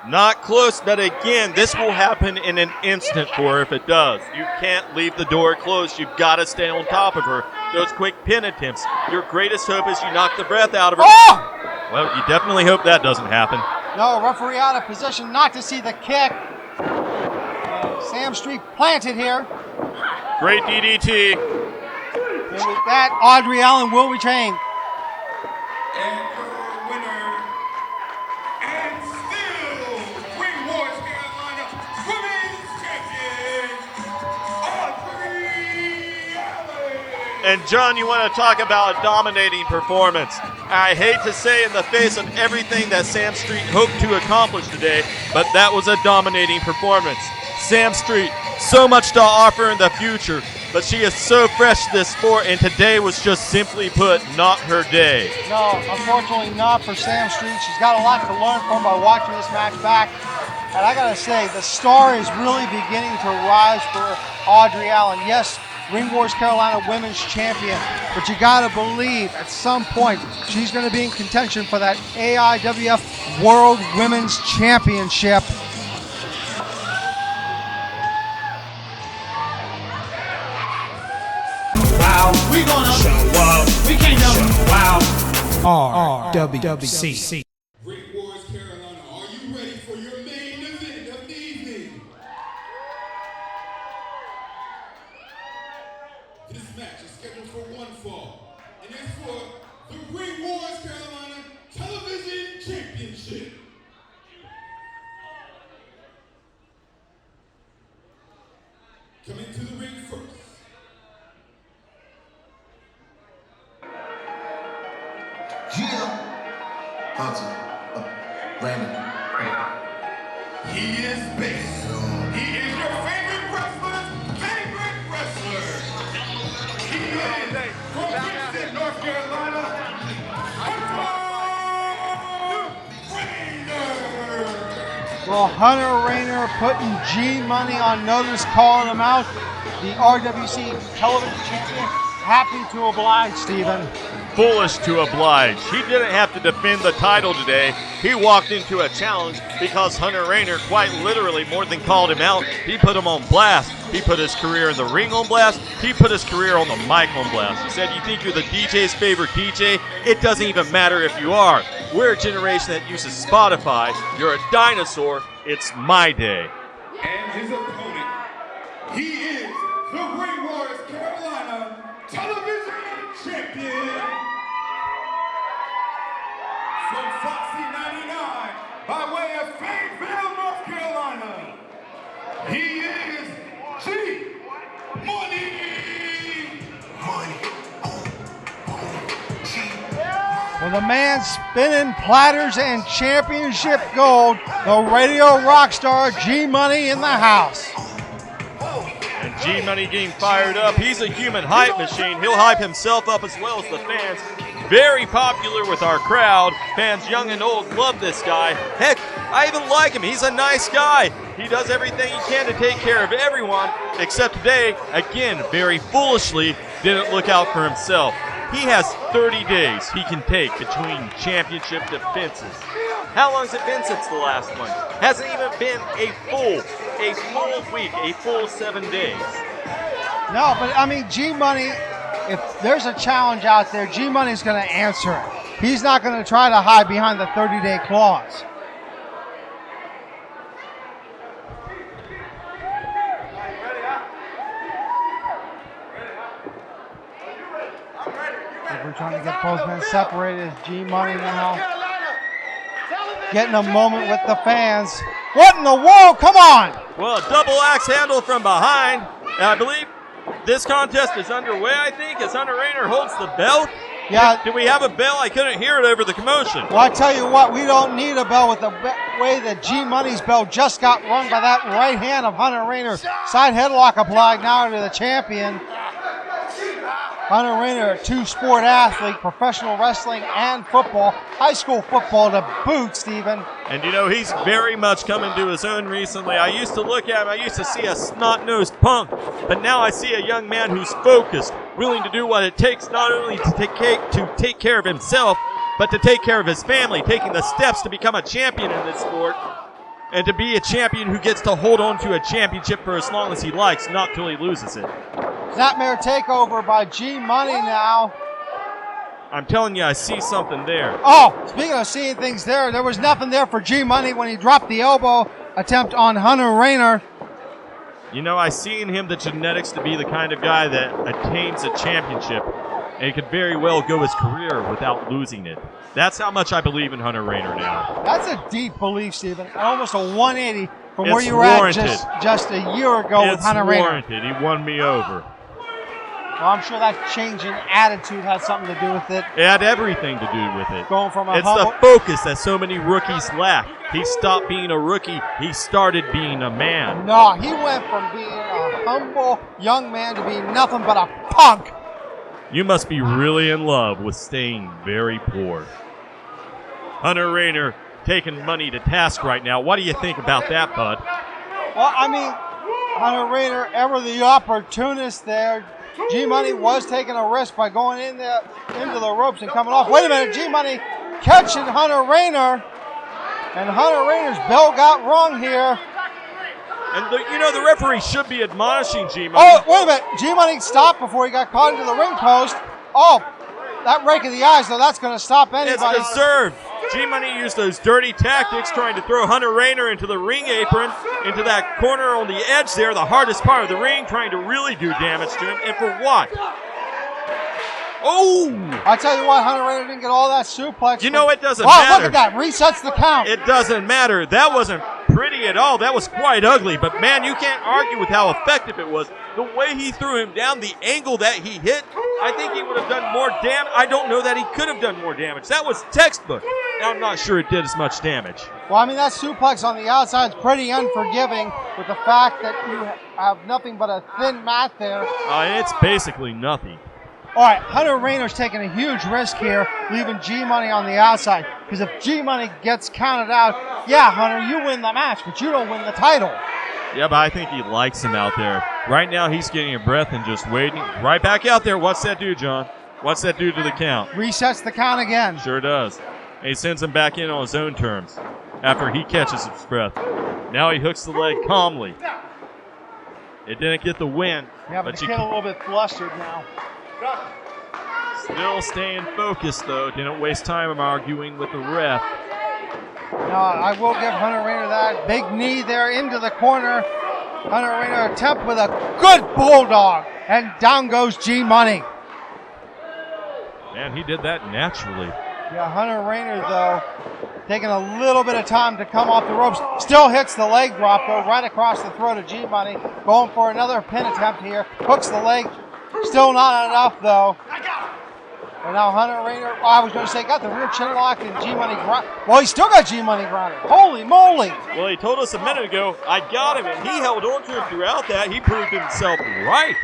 D: Not close, but again, this will happen in an instant for her if it does. You can't leave the door closed. You've got to stay on top of her. Those quick pin attempts. Your greatest hope is you knock the breath out of her.
C: Oh!
D: Well, you definitely hope that doesn't happen.
C: No, referee out of position not to see the kick. Sam Street planted here.
D: Great DDT.
C: And with that, Audrey Allen will retain.
I: And your winner, and still Green Wars Carolina
D: And John, you want to talk about a dominating performance. I hate to say in the face of everything that Sam Street hoped to accomplish today, but that was a dominating performance. Sam Street, so much to offer in the future, but she is so fresh to this sport, and today was just simply put, not her day.
C: No, unfortunately not for Sam Street. She's got a lot to learn from by watching this match back. And I gotta say, the star is really beginning to rise for Audrey Allen. Yes, Ring Wars Carolina Women's Champion, but you gotta believe at some point she's gonna be in contention for that AIWF World Women's Championship.
A: Wow, we gonna show up. We came to show out.
I: RWC. Ring Wars Carolina, are you ready for your main event of the evening? This match is scheduled for one fall, and it's for the Ring Wars Carolina Television Championship. Coming to the ring first.
G: Raynor. He is based. He is your favorite wrestler's favorite wrestler. He is from Princeton, North Carolina. Raynor.
C: Well, Hunter Raynor putting G-Money on notice, calling him out. The RWC Television Champion. Happy to oblige, Stephen.
D: Foolish to oblige. He didn't have to defend the title today. He walked into a challenge because Hunter Raynor quite literally more than called him out. He put him on blast. He put his career in the ring on blast. He put his career on the mic on blast. He said, you think you're the DJ's favorite DJ? It doesn't even matter if you are. We're a generation that uses Spotify. You're a dinosaur. It's my day.
I: And his opponent, he is the Ring Wars Carolina Television Champion. From Foxy 99, by way of Fayetteville, North Carolina, he is G-Moniy.
C: Well, the man spinning platters and championship gold, the radio rock star G-Money in the house.
D: And G-Money getting fired up. He's a human hype machine. He'll hype himself up as well as the fans. Very popular with our crowd. Fans young and old love this guy. Heck, I even like him. He's a nice guy. He does everything he can to take care of everyone, except today, again, very foolishly, didn't look out for himself. He has 30 days he can take between championship defenses. How long has it been since the last one? Hasn't even been a full week, a full 7 days.
C: No, but I mean, G-Money, if there's a challenge out there, G-Money's going to answer it. He's not going to try to hide behind the 30-day clause. We're trying to get both men separated. G-Money now getting a moment with the fans. What in the world? Come on!
D: Well, a double axe handle from behind. And I believe this contest is underway, I think, as Hunter Raynor holds the belt.
C: Yeah.
D: Do we have a bell? I couldn't hear it over the commotion.
C: Well, I tell you what, we don't need a bell with the way that G-Money's bell just got rung by that right hand of Hunter Raynor. Side headlock applied now to the champion. Hunter Raynor, a two-sport athlete, professional wrestling and football, high school football to boot, Stephen.
D: And you know, he's very much coming to his own recently. I used to look at him, I used to see a snot-nosed punk, but now I see a young man who's focused, willing to do what it takes not only to take care of himself, but to take care of his family, taking the steps to become a champion in this sport, and to be a champion who gets to hold on to a championship for as long as he likes, not till he loses it.
C: Snapmare takeover by G-Money now.
D: I'm telling you, I see something there.
C: Oh, speaking of seeing things there was nothing there for G-Money when he dropped the elbow attempt on Hunter Raynor.
D: You know, I see in him the genetics to be the kind of guy that attains a championship, and he could very well go his career without losing it. That's how much I believe in Hunter Raynor now.
C: That's a deep belief, Stephen. Almost a 180 from where you were
D: warranted.
C: at just a year ago with Hunter Raynor.
D: It's warranted. He won me over.
C: Well, I'm sure that change in attitude had something to do with it.
D: It had everything to do with it.
C: Going from
D: It's the focus that so many rookies lack. He stopped being a rookie. He started being a man.
C: No, he went from being a humble young man to being nothing but a punk.
D: You must be really in love with staying very poor. Hunter Raynor taking money to task right now. What do you think about that, bud?
C: Well, I mean, Hunter Raynor, ever the opportunist there. G-Money was taking a risk by going into the ropes and coming off. Wait a minute, G-Money catching Hunter Raynor. And Hunter Raynor's bell got rung here.
D: And the referee should be admonishing G-Money.
C: Oh, wait a minute. G-Money stopped before he got caught into the ring post. Oh, that rake of the eyes, though, that's going to stop anybody.
D: It's deserved. G-Money used those dirty tactics trying to throw Hunter Raynor into the ring apron, into that corner on the edge there, the hardest part of the ring, trying to really do damage to him. And for what? Oh!
C: I tell you what, Hunter Raynor didn't get all that suplex.
D: You know, it doesn't matter.
C: Oh, look at that. Resets the count.
D: It doesn't matter. That wasn't pretty at all. That was quite ugly. But, man, you can't argue with how effective it was. The way he threw him down, the angle that he hit, I think he would have done more damage. I don't know that he could have done more damage. That was textbook. I'm not sure it did as much damage.
C: Well, I mean, that suplex on the outside is pretty unforgiving with the fact that you have nothing but a thin mat there.
D: It's basically nothing.
C: All right, Hunter Raynor's taking a huge risk here, leaving G-Money on the outside. Because if G-Money gets counted out, yeah, Hunter, you win the match, but you don't win the title.
D: Yeah, but I think he likes him out there. Right now, he's getting a breath and just waiting. Right back out there. What's that do, John? What's that do to the count?
C: Resets the count again.
D: Sure does. And he sends him back in on his own terms after he catches his breath. Now he hooks the leg calmly. It didn't get the win.
C: Yeah, but the kid a little bit flustered now.
D: Still staying focused, though. Didn't waste time arguing with the ref.
C: No, I will give Hunter Raynor that. Big knee there into the corner. Hunter Raynor attempt with a good bulldog. And down goes G-Money.
D: Man, he did that naturally.
C: Yeah, Hunter Raynor, though, taking a little bit of time to come off the ropes. Still hits the leg drop, though, right across the throat of G-Money. Going for another pin attempt here. Hooks the leg. Still not enough, though. And now Hunter Raynor, I was going to say, got the rear chin lock and G-Money ground. Well, he still got G-Money grounded. Holy moly.
D: Well, he told us a minute ago, I got him, and he held on to him throughout that. He proved himself right.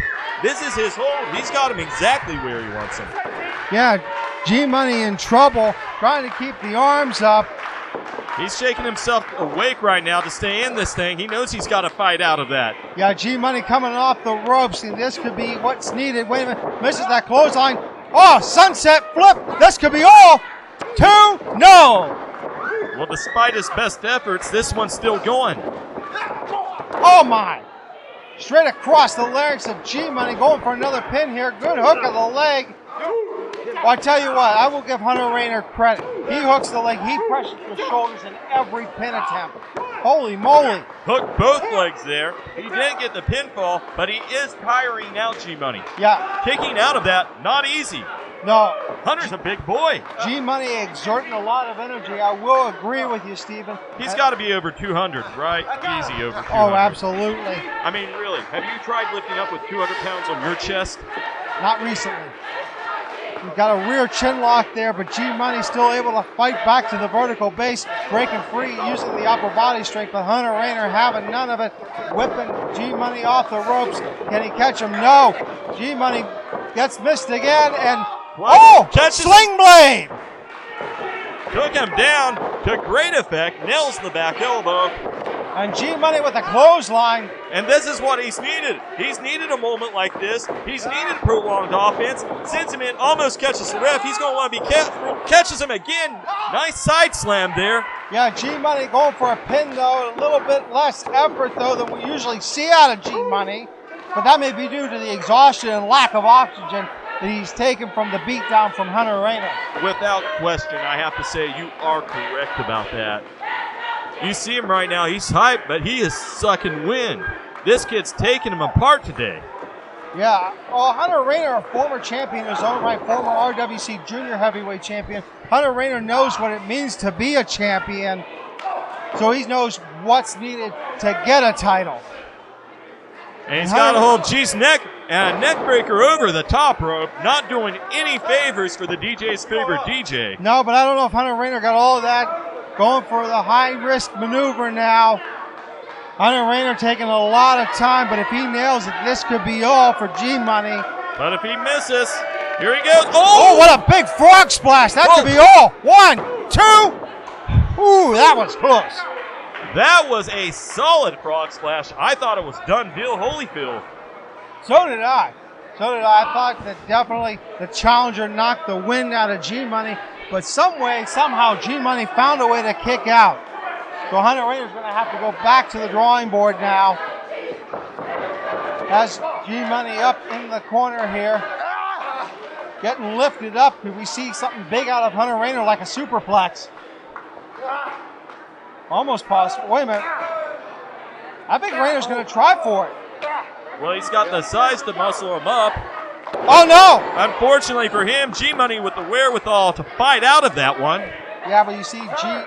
D: This is his hold. He's got him exactly where he wants him.
C: Yeah, G-Money in trouble, trying to keep the arms up.
D: He's shaking himself awake right now to stay in this thing. He knows he's got to fight out of that.
C: Yeah, G-Money coming off the ropes, and this could be what's needed. Wait a minute, misses that clothesline. Oh, sunset flip. This could be all. 2-0.
D: Well, despite his best efforts, this one's still going.
C: Oh, my. Straight across the larynx of G-Money, going for another pin here. Good hook of the leg. Well, I tell you what, I will give Hunter Raynor credit. He hooks the leg. He pressures the shoulders in every pin attempt. Holy moly.
D: Hooked both legs there. He didn't get the pinfall, but he is tiring out G-Money.
C: Yeah.
D: Kicking out of that, not easy.
C: No.
D: Hunter's a big boy.
C: G-Money exerting a lot of energy. I will agree with you, Stephen.
D: He's got to be over 200, right? Easy over 200.
C: Oh, absolutely.
D: I mean, really, have you tried lifting up with 200 pounds on your chest?
C: Not recently. We've got a rear chin lock there, but G-Money still able to fight back to the vertical base, breaking free using the upper body strength, but Hunter Raynor having none of it, whipping G-Money off the ropes. Can he catch him? No. G-Money gets missed again, and sling blade!
D: Took him down to great effect, nails the back elbow.
C: And G-Money with a clothesline.
D: And this is what he's needed. He's needed a moment like this. He's needed prolonged offense. Sends him in, almost catches the ref. He's going to want to be careful. Catches him again. Nice side slam there.
C: Yeah, G-Money going for a pin, though. A little bit less effort, though, than we usually see out of G-Money. But that may be due to the exhaustion and lack of oxygen that he's taken from the beatdown from Hunter Raynor.
D: Without question, I have to say you are correct about that. You see him right now, he's hyped, but he is sucking wind. This kid's taking him apart today.
C: Yeah, well, Hunter Raynor, a former champion in his own right, former RWC junior heavyweight champion. Hunter Raynor knows what it means to be a champion, so he knows what's needed to get a title.
D: And he's got a hold of G's neck. And a neck breaker over the top rope, not doing any favors for the DJ's favorite DJ.
C: No, but I don't know if Hunter Raynor got all of that. Going for the high-risk maneuver now. Hunter Raynor taking a lot of time, but if he nails it, this could be all for G-Money.
D: But if he misses, here he goes.
C: Oh, what a big frog splash. That could be all. 1, 2. Ooh, that was close.
D: That was a solid frog splash. I thought it was done deal, Holyfield.
C: So did I. I thought that definitely the challenger knocked the wind out of G-Money, but somehow G-Money found a way to kick out. So Hunter Raynor's going to have to go back to the drawing board now. Has G-Money up in the corner here. Getting lifted up. Could we see something big out of Hunter Raynor like a superplex? Almost possible. Wait a minute. I think Raynor's going to try for it.
D: Well, he's got the size to muscle him up.
C: Oh, no!
D: Unfortunately for him, G-Money with the wherewithal to fight out of that one.
C: Yeah, but you see G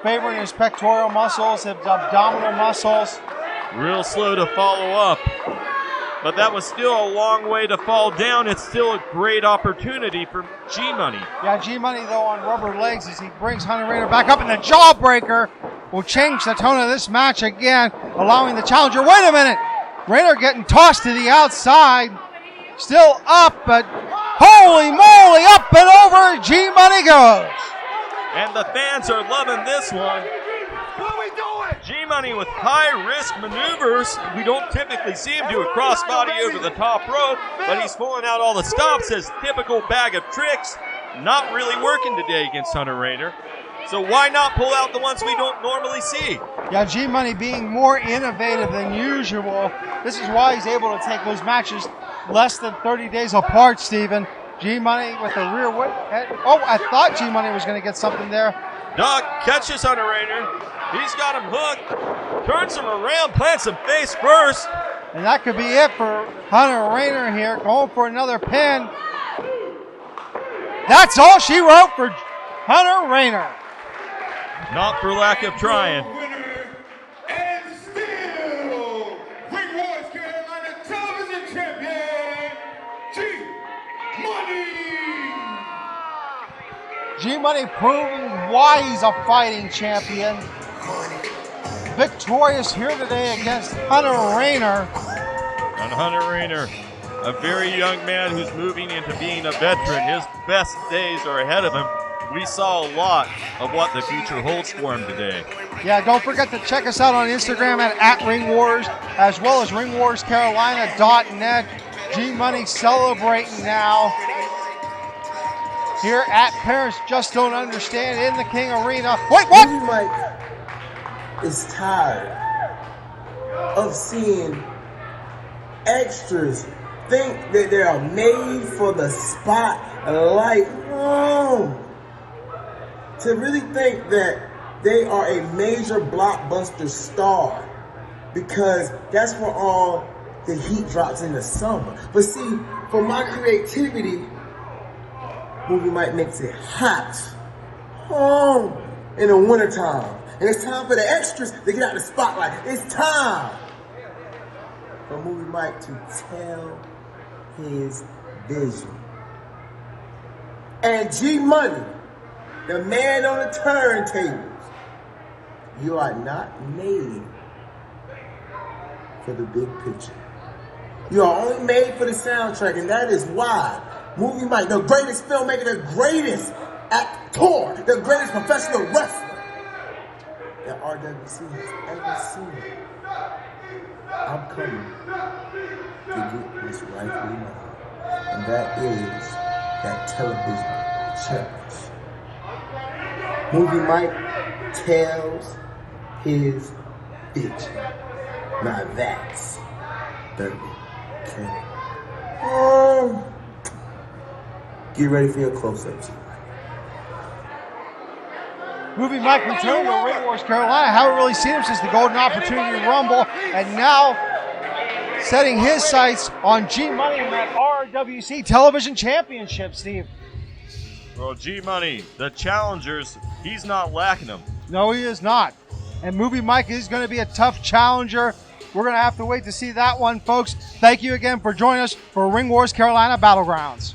C: favoring his pectoral muscles, his abdominal muscles.
D: Real slow to follow up. But that was still a long way to fall down. It's still a great opportunity for G-Money.
C: Yeah, G-Money, though, on rubber legs as he brings Hunter Raynor back up, and the jawbreaker will change the tone of this match again, allowing the challenger. Wait a minute! Raynor getting tossed to the outside. Still up, but holy moly, up and over G-Money goes.
D: And the fans are loving this one.
G: What are we doing?
D: G-Money with high-risk maneuvers. We don't typically see him do a crossbody over the top rope, but he's pulling out all the stops, his typical bag of tricks. Not really working today against Hunter Raynor. So why not pull out the ones we don't normally see?
C: Yeah, G-Money being more innovative than usual. This is why he's able to take those matches less than 30 days apart, Steven. G-Money with the rear whip. Oh, I thought G-Money was going to get something there.
D: Doug catches Hunter Raynor. He's got him hooked. Turns him around, plants him face first.
C: And that could be it for Hunter Raynor here. Going for another pin. That's all she wrote for Hunter Raynor.
D: Not for lack of trying.
I: Winner and still Ring Wars Carolina Television Champion, G-Money.
C: G-Money proving why he's a fighting champion. Victorious here today against Hunter Raynor.
D: And Hunter Raynor, a very young man who's moving into being a veteran. His best days are ahead of him. We saw a lot of what the future holds for him today.
C: Yeah, don't forget to check us out on Instagram at @RingWars, as well as ringwarscarolina.net. G-Money celebrating now here at Parents Just Don't Understand in the King Arena. Wait, what?
K: Mike is tired of seeing extras think that they are made for the spotlight. To really think that they are a major blockbuster star, because that's where all the heat drops in the summer. But see, for my creativity, movie Mike makes it hot in the wintertime. And it's time for the extras to get out the spotlight. It's time for movie Mike to tell his vision. And G-Money, the man on the turntables, you are not made for the big picture. You are only made for the soundtrack, and that is why Movie Mike, the greatest filmmaker, the greatest actor, the greatest professional wrestler that RWC has ever seen, I'm coming to get this rightfully mine. And that is that television championship. Movie Mike tells his vision. Now that's 30K. Get ready for your close-ups.
C: Movie Mike returned to Ring Wars Carolina. Haven't really seen him since the Golden Opportunity Rumble. And now setting his sights on G-Money in that RWC Television Championship, Steve.
D: Well, G-Money, the challengers, he's not lacking them.
C: No, he is not. And Movie Mike is going to be a tough challenger. We're going to have to wait to see that one, folks. Thank you again for joining us for Ring Wars Carolina Battlegrounds.